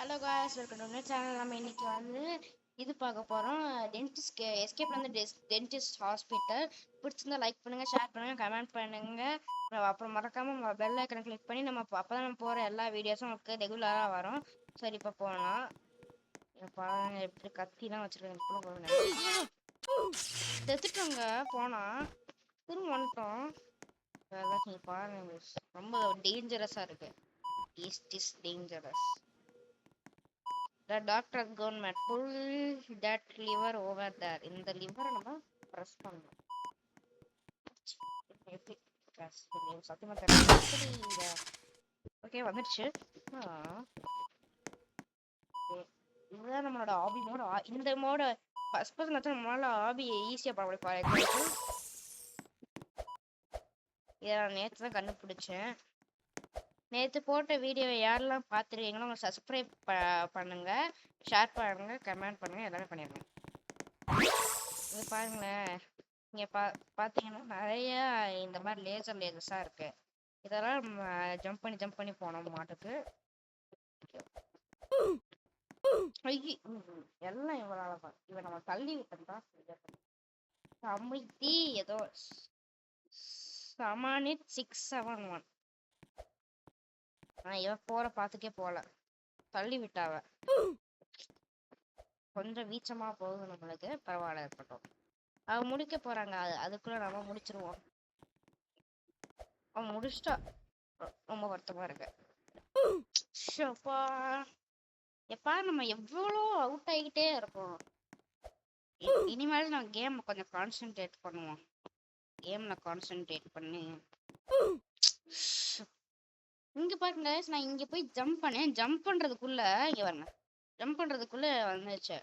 Hello guys, welcome to channel. நம்ம இன்னைக்கு வந்து இது பார்க்க போகிறோம். டென்டிஸ்ட் எஸ்கேப் வந்து டென்டிஸ்ட் ஹாஸ்பிட்டல். பிடிச்சிருந்தா லைக் பண்ணுங்கள், ஷேர் பண்ணுங்கள், கமெண்ட் பண்ணுங்கள். அப்புறம் மறக்காமல் பெல் ஐக்கனை கிளிக் பண்ணி நம்ம அப்போ தான் நம்ம போகிற எல்லா வீடியோஸும் நமக்கு ரெகுலராக வரும். சரி, இப்போ போகலாம். பாருங்க எப்படி கத்திலாம் வச்சுருக்கேன். செத்துட்டோங்க போனால் திரும்ப வந்துட்டோம். நீங்கள் பாருங்க, ரொம்ப டேஞ்சரஸாக இருக்குது. Is dangerous. The doctor has gone mad. Pull that lever over there. இந்த லிவரை நம்ம ப்ரெஸ் பண்ணணும். எப்படி ப்ரெஸ் பண்ணி சத்தியமா தெரியல. ஓகே, வந்துடுச்சு. இதுதான் நம்மளோட ஆபி மோட. இந்த மோட ஃபர்ஸ்ட் பர்சன் வச்சு நம்மளால ஆபியை ஈஸியாக பண்ண முடியும். இதை நான் நேற்று தான் கண்டுபிடிச்சேன். நேற்று போட்ட வீடியோவை யாரெல்லாம் பார்த்துருக்கீங்களோ அவங்க சப்ஸ்கிரைப் பண்ணுங்க, ஷேர் பண்ணுங்க, கமெண்ட் பண்ணுங்க, எல்லாமே பண்ணிடுங்க. இது பாருங்களேன், இங்கே பார்த்தீங்கன்னா நிறைய இந்த மாதிரி லேசர்ஸாக இருக்கு. இதெல்லாம் ஜம்ப் பண்ணி போனோம் மாட்டுக்கு. எல்லாம் இவரால் தான். இவன் நம்ம தள்ளி விட்டா அமைதி. ஏதோ சமானிட் 671. இவன் போற பாத்துக்கே போல, தள்ளி விட்டாவ. கொஞ்சம் வீச்சமா போகுது நம்மளுக்கு. பரவாயில்ல, இருக்கட்டும். அவ முடிக்க போறாங்க, அதுக்குள்ள நம்ம முடிச்சிருவோம். அவன் முடிச்சிட்டா ரொம்ப வருத்தமா இருக்கு. எப்பா நம்ம எவ்வளோ அவுட் ஆகிக்கிட்டே இருக்கோம். இனிமேல் நம்ம கேம் கொஞ்சம் கான்சென்ட்ரேட் பண்ணுவோம். கேம்ல கான்சென்ட்ரேட் பண்ணி இங்க பாருங்க, நான் இங்க போய் ஜம்ப் பண்ணேன். ஜம்ப் பண்றதுக்குள்ள இங்க வரணும். ஜம்ப் பண்றதுக்குள்ள வந்துச்சு.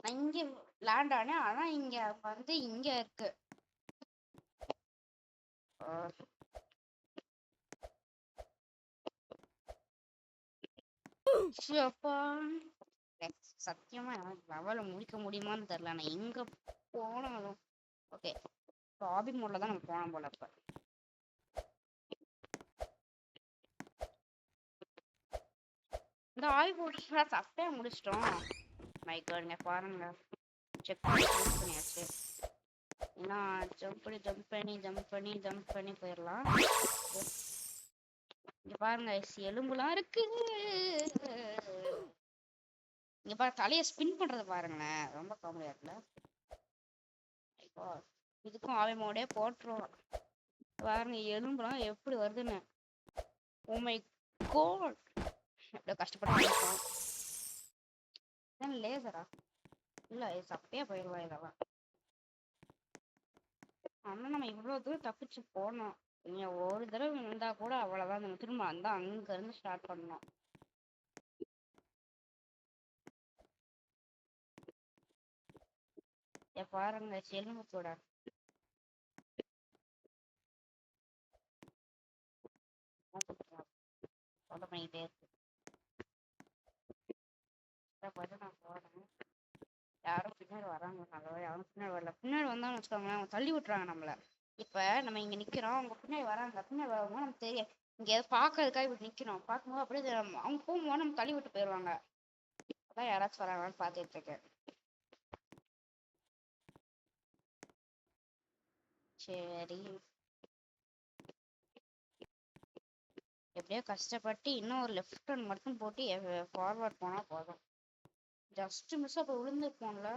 நான் இங்க லேண்ட் ஆனேன், ஆனா இங்க வந்து இங்க இருக்கு. சத்தியமா எனக்கு லெவல முடிக்க முடியுமான்னு தெரியல. நான் எங்க போனாலும் ஓகே, ஹாபி மோட்ல தான் நம்ம போனோம் போல. இப்ப இந்த ஆவி போட்டு சப்பே முடிச்சிட்டோம். மை காட், பாருங்க, செக் பண்ணியாச்சு. ஏன்னா ஜம்ப் பண்ணி போயிடலாம். இங்க பாருங்க, எலும்புலாம் இருக்கு. இங்க பாரு, தலையை ஸ்பின் பண்றது பாருங்களேன், ரொம்ப காமெடியா இருக்குல்ல. இதுக்கும் ஆவி மோடே போட்டுருவோம். பாருங்க எலும்புலாம் எப்படி வருதுன்னு. ஓ மை காட், எவ்வளோ கஷ்டப்பட்டு லேசரா இல்ல, சப்பையா போயிடுவா இதெல்லாம். ஆனா நம்ம இவ்வளவு தூரம் தப்பிச்சு போனோம். நீங்க ஒரு தடவை இருந்தா கூட அவ்வளவுதான். நம்ம திரும்ப அந்த அங்க இருந்து ஸ்டார்ட் பண்ணோம். பாருங்க எலும்பு கூட பண்ணிக்கிட்டே இருக்கு. நான் போறேன். யாரும் பின்னாடி வராங்க, யாரும் பின்னாடி வரல. பின்னாடி வந்தான்னு வச்சுக்கோங்களேன், அவங்க தள்ளி விட்டுறாங்க நம்மள. இப்ப நம்ம இங்க நிக்கிறோம், அவங்க பின்னாடி வராங்க. பின்னாடி வரவங்க நமக்கு தெரியும். இங்க பாக்குறதுக்காக இப்படி நிக்கிறோம். பார்க்கும்போது அப்படியே அவங்க போகும்போது நம்ம தள்ளி விட்டு போயிடுவாங்க. அதான் யாராச்சும் வராங்கன்னு பாத்துட்டு இருக்கேன். சரி, எப்படியோ கஷ்டப்பட்டு இன்னும் ஒரு லெஃப்ட் டர்ன் மட்டும் போட்டு ஃபார்வர்ட் போனா போதும். ஜஸ்ட் மிஸ் அப்ப விழுந்துருப்போம்ல.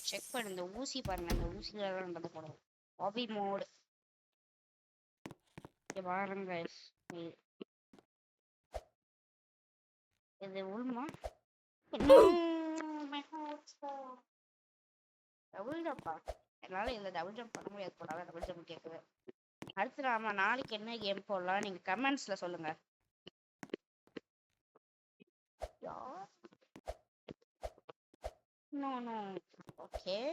செக் பண்ணு, இந்த ஊசி பாருங்க, இந்த ஊசியில தான் போடுவோம். ஹாபி மோட் பாருங்க. இது உள்மா டபுள் ஜம்பா. என்னால இந்த டபுள் ஜம்ப் பண்ண முடியாது போல, டபுள் ஜம்ப் கேட்குது. அடுத்து நாம நாளைக்கு என்ன கேம் போடலாம் நீங்க கமெண்ட்ஸ்ல சொல்லுங்க. No. Okay.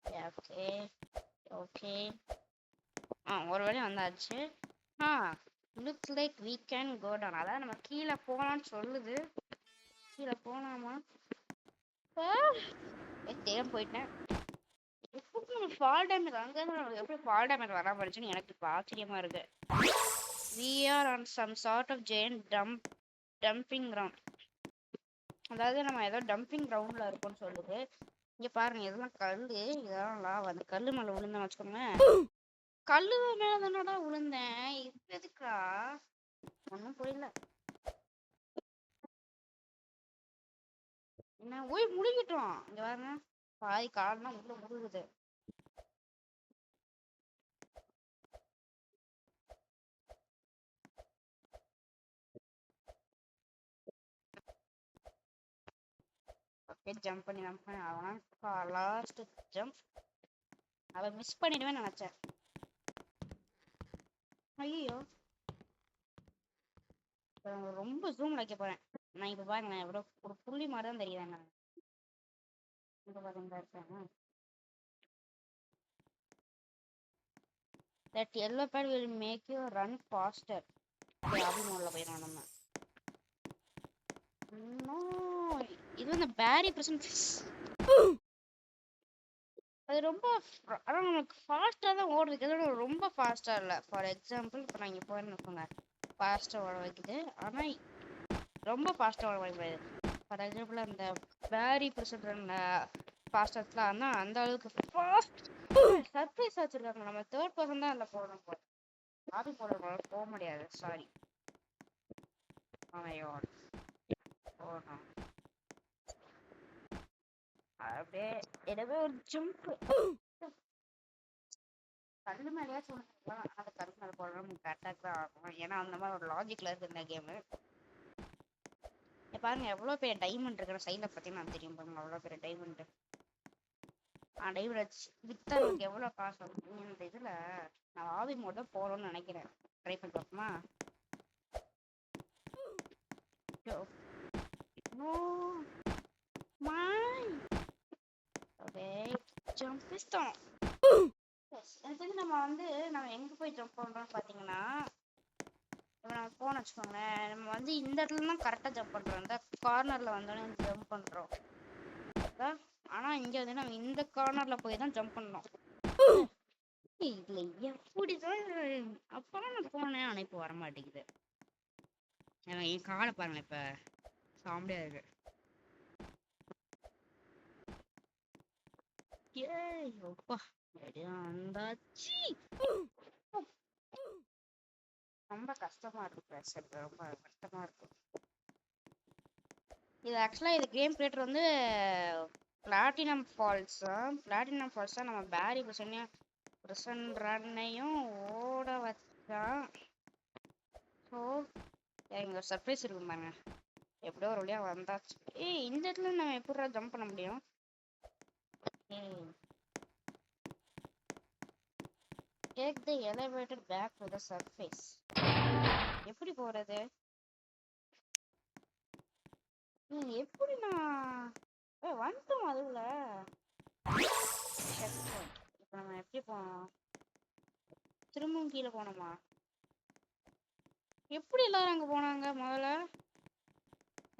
Yeah, okay. ஒரு வழியா வந்தாச்சு. Looks like we can go down. அதான் நம்ம கீழே போகலான்னு சொல்லுது. கீழே போகலாமா? தெரியாம போயிட்டேன். எப்படி நம்ம ஃபால் டேமேஜ் அங்கேருந்து நமக்கு எப்படி ஃபால் டேமேஜ் வராம இருந்துச்சுன்னு எனக்கு இப்போ ஆச்சரியமா இருக்கு. We are on some sort of giant dumping ground. அதாவது நம்ம ஏதோ டம்பிங் கிரவுண்ட்ல இருக்கோம்னு சொல்லுது. இங்க பாருங்க இதெல்லாம் கல்லு, இதெல்லாம் லாவா. அந்த கல்லு மேல விழுந்தேன்னு வச்சுக்கோங்களேன். கல்லு மேல தானடா விழுந்தேன், இது எதுக்குடா ஒன்றும் புரியல. என்ன போய் முழுகிட்டோம். இங்க பாருங்க பாதி காலெல்லாம் உள்ள முழுகுது. ஓகே ஜம்ப் பண்ணி அவனா லாஸ்ட் ஜம்ப். அவ மிஸ் பண்ணிடுவேன்னு நினைச்சேன். ஐயோ ரொம்ப ஜூம் வைக்க போறேன் நான். இப்ப பாருங்க எவ்வளவு ஒரு புள்ளி மாதிரி தான் தெரியுது. நான் இப்ப பாருங்க இருக்கேன். That yellow pad will make you run faster. அப்படி மோட்ல போயிடும் நம்ம. இது வந்து பேரி பிரசன்ட். அது ரொம்ப ஆனால் நமக்கு ஃபாஸ்ட்டாக தான் ஓடுது. இதோட ரொம்ப ஃபாஸ்ட்டாக இல்லை. ஃபார் எக்ஸாம்பிள் இப்போ நான் இங்கே போயின்னு இருக்கோங்க, ஃபாஸ்ட்டாக ஓட வைக்குது. ஆனால் ரொம்ப ஃபாஸ்ட்டாக ஓட வைக்கிறது. ஃபார் எக்ஸாம்பிள் அந்த பேரி பிரசன்ட் ஃபாஸ்டஸ்லாம் ஆனால் அந்த அளவுக்கு ஃபாஸ்ட் சர்ப்ரைஸ் வச்சுருக்காங்க. நம்ம தேர்ட் பர்சன் தான் அதில் போடணும். ஆபி போக முடியாது. சாரி. போகணும் அப்படியே இடவே ஒரு ஜம்ப். கல்லு மேலேயே சொல்லலாம். அந்த கல்லு மேலே போடணும் கரெக்டாக தான் ஆகும். ஏன்னா அந்த மாதிரி ஒரு லாஜிக்ல இருக்கு இந்த கேமு. பாருங்க எவ்வளோ பெரிய டைமண்ட் இருக்கிற சைடில் பார்த்தீங்கன்னா தெரியும். பாருங்க அவ்வளோ பெரிய டைமண்ட். டைமண்ட் வச்சு வித்தா எனக்கு எவ்வளோ காசு வரும். இந்த இதில் நான் ஆவி மோட் தான் போகணும்னு நினைக்கிறேன். ட்ரை பண்ணி பார்ப்போமா? ஜம்ப் பிஸ்டம். நம்ம வந்து நம்ம எங்க போய் ஜம்ப் பண்றோம்னு பாத்தீங்கன்னா, இப்போ நம்ம போன வச்சுக்கோங்களேன், நம்ம வந்து இந்த இடத்துல தான் கரெக்டா ஜம்ப் பண்றோம். இந்த கார்னர்ல வந்தோடனே ஜம்ப் பண்றோம். ஆனா இங்க வந்து நம்ம இந்த கார்னர்ல போய் தான் ஜம்ப் பண்ணோம். இதுல எப்படிதான் அப்பதான் நான் போனேன். ஆனா இப்ப வர மாட்டேங்குது. என் காலை பாருங்க இப்ப சாம்பியா இருக்கு. ரொம்ப கஷ்டமா இருக்கு. ரொம்ப கஷ்டமா இருக்கு. இது ஆக்சுவலா இது கேம் கிரியேட்டர் வந்து பிளாட்டினம் ஃபால்ஸ் தான் நம்ம பேரி பிரசன்ட் ரன்னையும் ஓட வச்சான். ஸோ இங்க ஒரு சர்ப்ரைஸ் இருக்கு பாருங்க. எப்படியோ ஒரு வழியா வந்தாச்சு. இந்த இடத்துல நம்ம எப்படிடா ஜம்ப் பண்ண முடியும்? Take the elevator back to the surface. எப்படி போறது? எப்படி நான் வந்துட்டோம் அதுல. இப்போ நம்ம எப்படி போனோம்? திரும்பவும் கீழே போனோமா? எப்படி எல்லாரும் அங்க போனாங்க? முதல்ல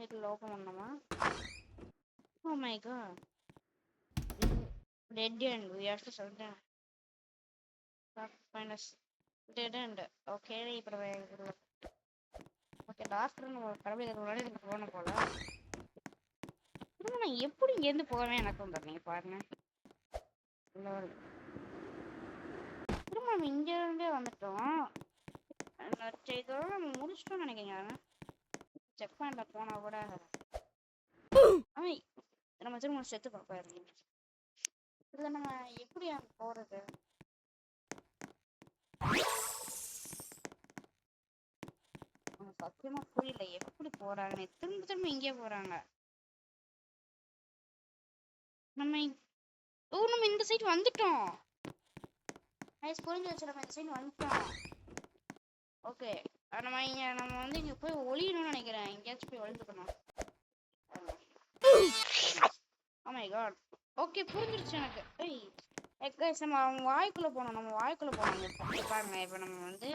இதில் ஓப்பன் பண்ணோமா? Oh my god. Dead end. We have to solve that. Minus dead end. Okay, இப்போ ஓகே டாக்டர் ஒரு கடவுள் இதுக்கு முன்னாடி எனக்கு போன போல. திரும்ப நான் எப்படி இங்கேருந்து போவேன் எனக்கும் தெரியல. பாருங்க திரும்ப நம்ம இங்க இருந்தே வந்துட்டோம். இதோட நம்ம முடிச்சிட்டோம்னு நினைக்கிறேன். செக் பாயிண்ட்ல போனா கூட நம்ம திரும்ப செத்து பார்ப்பாரு. இதுல நம்ம எப்படி அங்க போறது? சத்தியமா புரியல எப்படி போறாங்க. திரும்ப இங்கே போறாங்க. நம்ம இந்த சைடு வந்துட்டோம். புரிஞ்சு வச்சு நம்ம இந்த சைடு வந்துட்டோம். ஓகே நம்ம வந்து இங்க போய் ஒளியணும்னு நினைக்கிறேன். எங்கேயாச்சும் போய் ஒளிஞ்சுக்கணும். Oh my god. ஓகே புரிஞ்சிருச்சு எனக்கு. நம்ம அவங்க வாய்க்குள்ள போனோம். நம்ம வாய்க்குள்ள போனோம். இப்ப பாருங்க, இப்ப நம்ம வந்து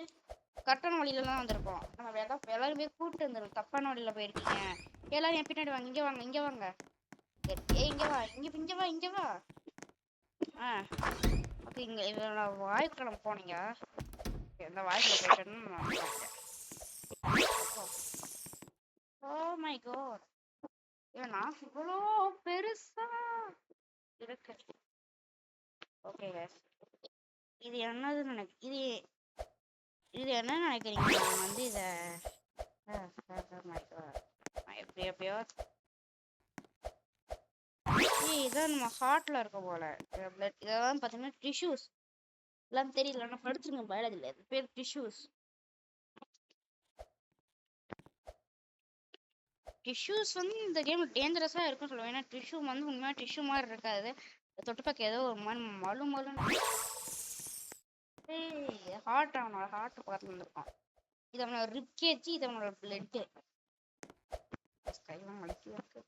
கரெக்டான வழியில தான் வந்திருக்கோம். நம்ம எல்லாருமே கூப்பிட்டு வந்துடும். தப்பான வழியில போயிருக்கீங்க. எல்லாரும் என் பின்னாடி வாங்க, இங்க வாங்க, இங்க வாங்க. இங்க வா, இங்க வா, இங்க வா. ஓகே, இங்க நான் வாய்க்குள்ள போனீங்க. இந்த வாய்க்குள்ள போயிட்டேன்னு ஓ மை காட், நான் இவ்வளோ பெருசா இருக்கு. ஓகே இது என்னதுன்னு இது என்ன நினைக்கிறீங்க? நான் வந்து இதை எப்படியோ இதான் நம்ம ஹார்ட்ல இருக்க போல. இதெல்லாம் பார்த்தீங்கன்னா டிஷ்யூஸ் எல்லாம் தெரியல. நான் படிச்சிருங்க பயாலஜில. இது பேர் டிஷ்யூஸ். டிஷ்யூஸ் வந்து இந்த கேம் டேஞ்சரஸா இருக்குன்னு சொல்லுவேன். ஏன்னா டிஷ்யூ வந்து உண்மையா டிஷ்யூ மாதிரி இருக்காது. தொட்டு பார்க்க ஏதோ ஒரு மாதிரி மழு ஹார்ட் அவனோட ஹார்ட் பக்கத்துல இருந்திருக்கான். இது அவனோட ரிப்கேஜ், இது அவனோட பிளட். கையெல்லாம் வலிக்கு இருக்கு.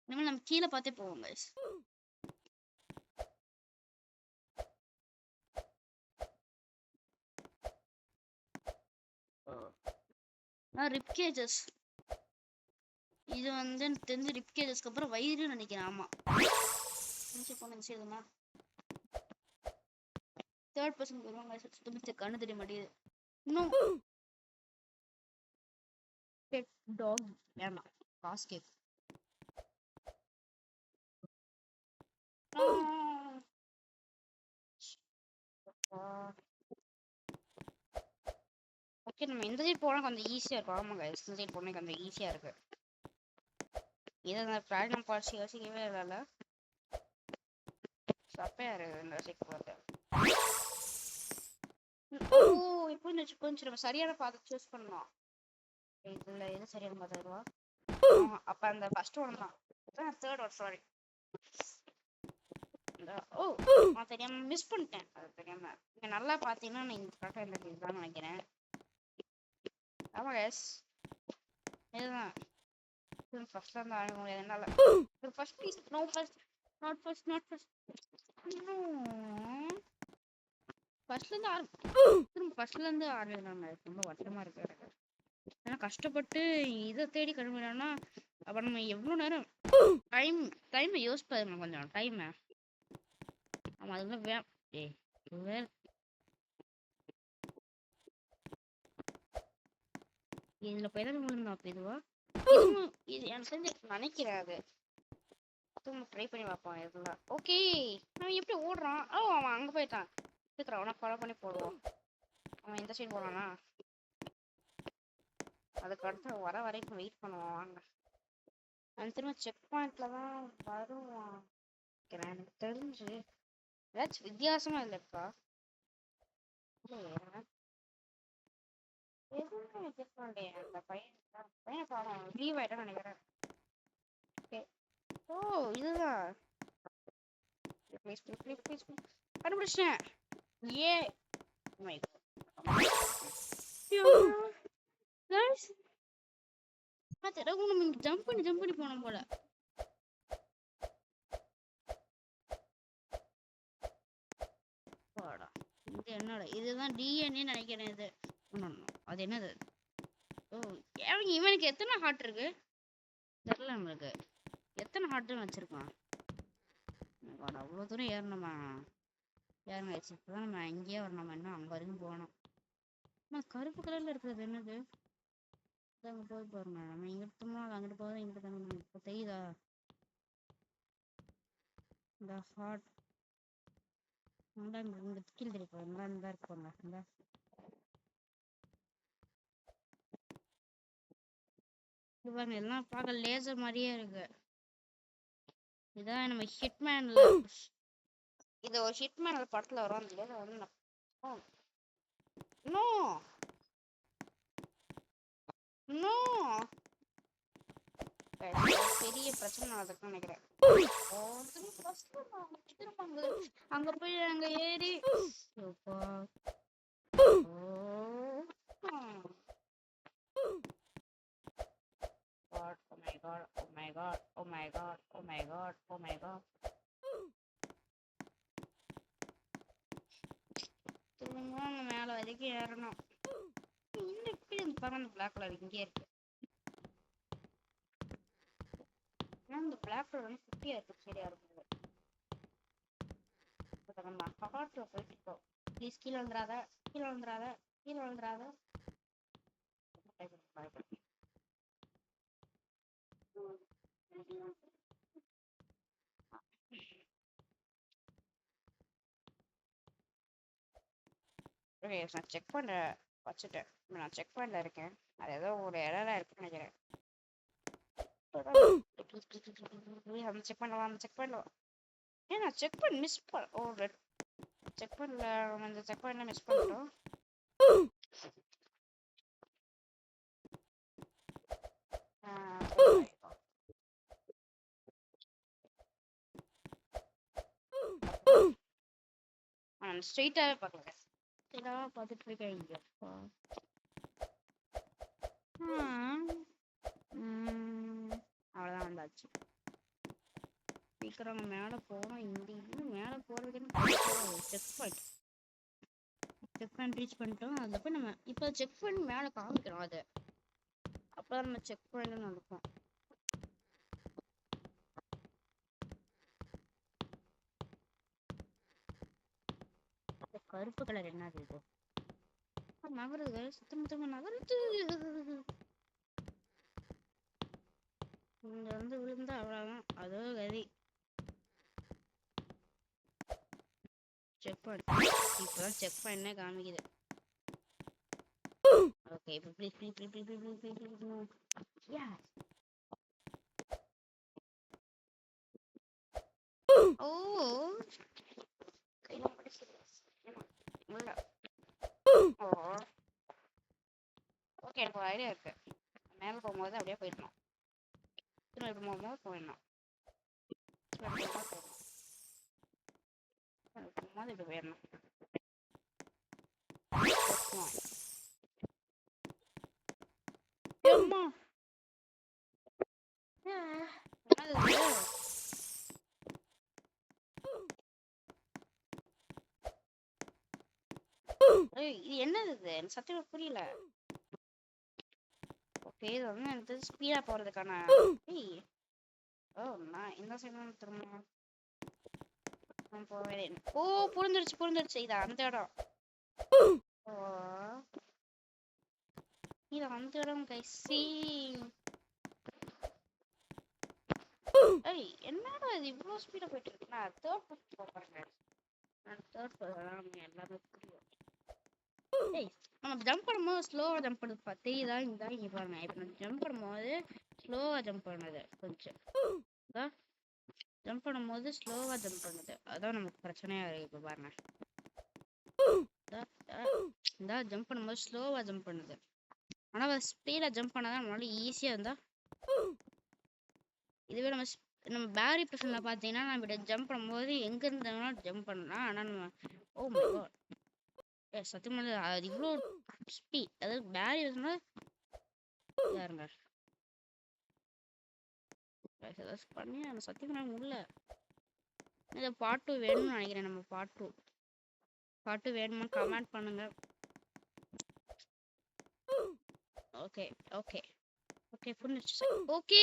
நம்ம கீழே பார்த்தே போவோம் guys. ரிப்கேஜஸ் இது வந்து தெரிஞ்சு ரிப்கேஜஸ்க்கு அப்புறம் வயிறு நினைக்கிறேன். ஆமா, போனா தேர்ட் பர்சன் வருவாங்க. சுத்தமிச்சு கண்ணு தெரிய மாட்டேங்குது. இன்னும் பெட் டாக் வேணாம், காசு கேக்கு. ஓகே, நம்ம இந்த சைடு போனா கொஞ்சம் ஈஸியா இருக்கும். ஆமா கைஸ், இந்த சைடு போனா கொஞ்சம் ஈஸியா இருக்கு. இதை அந்த பிளாட்டினம் பாலிசி யோசிக்கவே இல்லைல்ல. சப்பையா இருக்கு இந்த சைடு போகிறது. ஓ இப்போ கொஞ்சம் நம்ம சரியான பாதை சூஸ் பண்ணலாம். இதுல எது சரியான பாதை வருவா? அப்ப அந்த ஃபர்ஸ்ட் ஒன் தான், தேர்ட் ஒன். சாரி. ஓ நான் தெரியாம மிஸ் பண்ணிட்டேன். அது தெரியாம நீங்க நல்லா பாத்தீங்கன்னா நீங்க கரெக்டா இந்த இதுதான் நினைக்கிறேன். ஆமா கைஸ், இதுதான். ஃபர்ஸ்ட்ல இருந்து ஆரம்பிக்க முடியாது என்னால. First please, no first, not first, not first. ஃபர்ஸ்ட்ல இருந்து திரும்ப ஃபர்ஸ்ட்ல இருந்து ஆரம்பிக்கலாங்க. ரொம்ப வருத்தமா இருக்கு. ஏன்னா கஷ்டப்பட்டு இதை தேடி கண்டுபிடிக்கணும்னா அப்ப நம்ம எவ்வளவு நேரம் டைம் யூஸ் பண்ணுங்க. கொஞ்சம் டைம். ஆமா அதுதான் இதுல போய் தான் விழுந்தோம். அப்ப இதுவா இது எனக்கு தெரிஞ்சு நினைக்கிறேன். அது ட்ரை பண்ணி பார்ப்போம். இதெல்லாம் ஓகே. அவன் எப்படி ஓடுறான்? ஓ அவன் அங்க போயிட்டான். இருக்கிறான், அவனை ஃபாலோ பண்ணி போடுவோம். அவன் இந்த சைடு போனானா? அதுக்கு அடுத்து வர வரைக்கும் வெயிட் பண்ணுவான். வாங்க, அவன் திரும்ப செக் பாயிண்ட்ல தான் வருவான் எனக்கு தெரிஞ்சு. ஏதாச்சும் வித்தியாசமா இல்லைப்பா. எதுவுமே டிஃப்ரெண்ட். அந்த பையனை பாடம் லீவ் ஆயிட்டான்னு நினைக்கிறேன். ஓ இதுதான். கண்டுபிடிச்சேன். ஏ மை ஜம்ப் பண்ணி போனோம் போல. இது என்னோட இதுதான் டிஎன்ஏ நினைக்கிறேன். இது அது என்னது? ஓ இவனுக்கு எத்தனை ஹார்ட் இருக்கு தெரியல. நம்மளுக்கு எத்தனை ஹார்ட்னு வச்சிருக்கான். அவ்வளோ தூரம் ஏறணுமா? ஏறணும் ஆயிடுச்சு. இப்போதான் நம்ம அங்கேயே வரணும். இன்னும் அங்கே வரைக்கும் போகணும். கருப்பு கலர்ல இருக்கிறது என்னது? அங்கே போய் பாருங்க. நம்ம இங்கிட்டுமா அங்கிட்டு போதும். இங்கிட்டு தானே இப்போ தெரியுதா இந்த ஹார்ட்? இங்க கீழ் தெரியும். இந்த இருப்பாங்க. இந்த இவங்க எல்லாம் பார்க்க லேசர் மாதிரியே இருக்கு. இதான் நம்ம ஹிட்மேன்ல, இது ஒரு ஹிட்மேன் படத்துல வரும். அந்த லேசர் வந்து நோ நோ பெரிய பிரச்சனை நடக்குன்னு நினைக்கிறேன். அங்க போய் அங்க ஏறி பாருங்க அந்த பிளாக் கலர் இங்கே இருக்கு. இந்த பிளாக் கலர் வந்து குட்டியா இருக்கு, சரியா இருக்குது. நம்ம அப்பாட்டு போயிட்டு இருக்கோம். ப்ளீஸ் கீழே வந்துடாத, கீழே வந்துடாத, கீழே வந்துடாத. ஓகே, நான் செக் பண்ண வச்சுட்டேன். நான் செக் பண்ணல இருக்கேன். அது ஏதோ ஒரு எரரா இருக்குன்னு நினைக்கிறேன். நம்ம செக் பண்ணலாம், செக் பண்ணலாம். ஏன் நான் செக் பண்ண மிஸ் பண்ண, ஓ செக் பண்ணல, அந்த செக் பண்ண மிஸ் பண்ணிட்டோம். ஸ்ட்ரெயிட்டாவே பார்க்கல, ஸ்ட்ரெயிட்டாக பார்த்துட்டு இருக்கேன். அவ்வளோதான் வந்தாச்சு. சீக்கிரம் மேலே போகிறோம். இந்த மேலே போகிறதுக்குன்னு செக் பாயிண்ட் ரீச் பண்ணிட்டோம். அதில் போய் நம்ம இப்போ செக் பண்ணி மேலே காமிக்கிறோம். அதை அப்போ நம்ம செக் பாயிண்ட் நடக்கும். கருப்பு கலர் என்னது இது? நகருது, சுத்தமா நகருது. இங்க வந்து விழுந்தா அவ்வளவுதான், அதோ கதி. செக் பண்ண இப்பதான் செக் பண்ண காமிக்குது. ஓகே, இப்போ ப்ளீஸ் ஓ ஓகே, எனக்கு ஒரு ஐடியா இருக்கு. மேலே போகும்போது அப்படியே போயிடணும், திரும்ப இப்படி போகும்போது போயிடணும், போகும்போது இப்படி போயிடணும். இது என்னது? இது எனக்கு சத்தியமா புரியல. ஓகே, இது வந்து எனக்கு ஸ்பீடா போறதுக்கான. ஓ, நான் இந்த சைடு திரும்ப போவேன். ஓ, புரிஞ்சிருச்சு. இது அந்த இடம். ஓ, இது அந்த இடம் கைசி. என்னடா இது இவ்வளோ ஸ்பீடா போயிட்டு இருக்கு? நான் தேர்ட் பர்சன் போறேன். எல்லாமே புரியும். நம்ம ஜம்ப் பண்ணும்போது ஸ்லோவா ஜம்ப் பண்ணுது தெரியுதா? இங்க பாருங்க. இப்போ நம்ம ஜம்ப் பண்ணும்போது ஸ்லோவா ஜம்ப் பண்ணுது, கொஞ்சம் ஜம்ப் பண்ணும்போது ஸ்லோவா ஜம்ப் பண்ணுது. அதான் நமக்கு பிரச்சனையா இருக்கு. இப்போ பாருங்க, இந்த ஜம்ப் பண்ணும்போது ஸ்லோவா ஜம்ப் பண்ணுது. ஆனா ஸ்பீடா ஜம்ப் பண்ணாதான் நம்மளால ஈஸியா இருந்தா. இதுவே நம்ம பேரி பிரச்சனை பார்த்தீங்கன்னா, நம்ம ஜம்ப் பண்ணும்போது எங்க இருந்தாலும் ஜம்ப் பண்ணலாம். ஆனா நம்ம ஓ மை காட், சத்தியமா அது இவ்வளோ ஸ்பீட், அதாவது பேரி பிரச்சனை யாருங்க பண்ணி அந்த சத்தியமா முடியல. இதை பார்ட் 2 வேணும்னு நினைக்கிறேன். நம்ம பார்ட் 2 வேணுமா கமெண்ட் பண்ணுங்க. ஓகே ஓகே ஓகே புரிஞ்சிருச்சு. ஓகே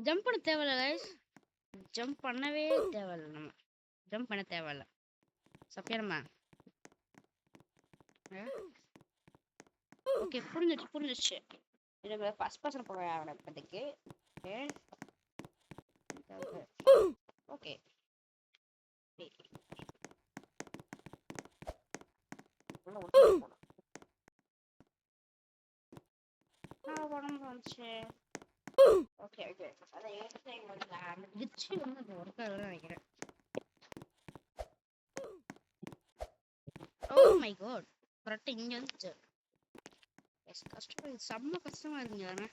ஜம்ப் பண்ண தேவையில்ல கைஸ், ஜம்ப் பண்ணவே தேவையில்ல. நம்ம ஜம்ப் பண்ண தேவையில்ல. சப்பியமா ஓகே, புரிஞ்சிருச்சு. இது ஃபர்ஸ்ட் பர்சன் போக இப்போதைக்கு. ஓகே உடம்பு வந்துச்சு. ஓகே அதை வச்சு வந்து ஒர்க் ஆகுதுன்னு நினைக்கிறேன். ஓ மை காட், கரெக்டா இங்க வந்துச்சு. செம்ம கஷ்டமா இருக்குங்க. தானே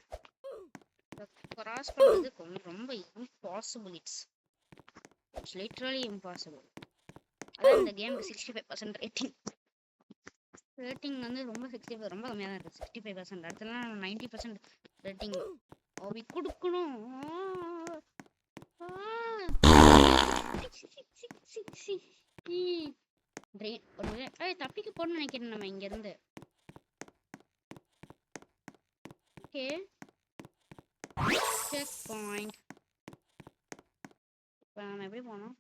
கிராஸ் பண்றது ரொம்ப இம்பாசிபிள். It's literally impossible. அதான் இந்த கேமுக்கு 65% ரேட்டிங் வந்து ரொம்ப 65 ரொம்ப கம்மியாக தான் இருக்குது. 65%. அடுத்தலாம் 90% ரேட்டிங் ஓவி கொடுக்கணும். தப்பிக்க போகணும்னு நினைக்கிறேன் நம்ம இங்கேருந்து. Okay, check point. இப்போ நம்ம எப்படி போனோம்?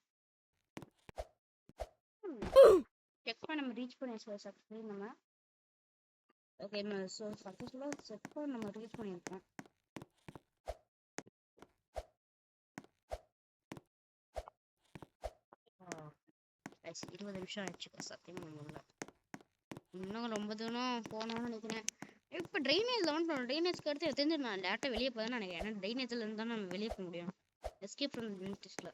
செக் பண்ண நம்ம ரீச் பண்ணியாச்சு சக்ஸஸ்ஃபுல்லி நம்ம. ஓகே, ஸோ சக்ஸஸ்ஃபுல்லாக செக் பண்ண நம்ம ரீச் பண்ணியிருக்கோம். Guys, 20 நிமிஷம் ஆயிடுச்சு சத்தியமா முடியல. இன்னும் ரொம்ப தூரம் போகணும்னு நினைக்கிறேன். இப்போ ட்ரைனேஜ் தான் பண்ணணும். ட்ரைனேஜ்க்கு அடுத்து தெரிஞ்சு நான் டேரெக்டாக வெளியே போதான் நினைக்கிறேன். ஏன்னா ட்ரைனேஜில் இருந்து தான் நம்ம வெளியே போக முடியும். Escape from ட்ரைனேஜில்.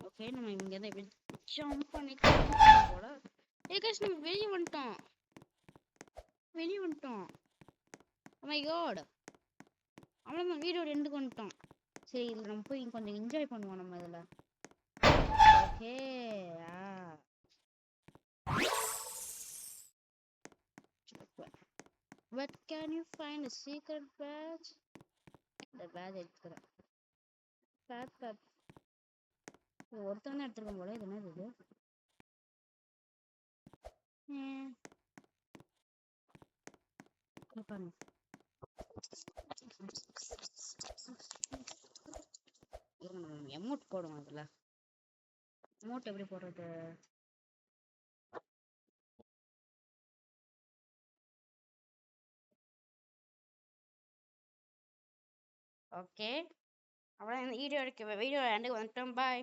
ஓகே, நம்ம இங்கே தான் எப்படி ஜம்ப் பண்ணிக்கலாம் போல. கைஸ், நம்ம வெளியே வந்துட்டோம். Oh my god, அவ்வளோதான், வீடியோ எண்டுக்கு வந்துட்டோம். சரி, இதில் நம்ம போய் கொஞ்சம் என்ஜாய் பண்ணுவோம் நம்ம இதில். Okay, But can you find a secret badge? The badge எடுத்துக்கிறேன். பேக் ஒருத்தவங்க தான் எடுத்துருக்கோம் போல. இது என்னது இது? பாருங்க, எமௌண்ட் போடுவோம். அதில் எமௌண்ட் எப்படி போடுறது? ஓகே, அவ்வளோ இந்த வீடியோ எண்டுக்கு வந்துட்டோம். பாய்.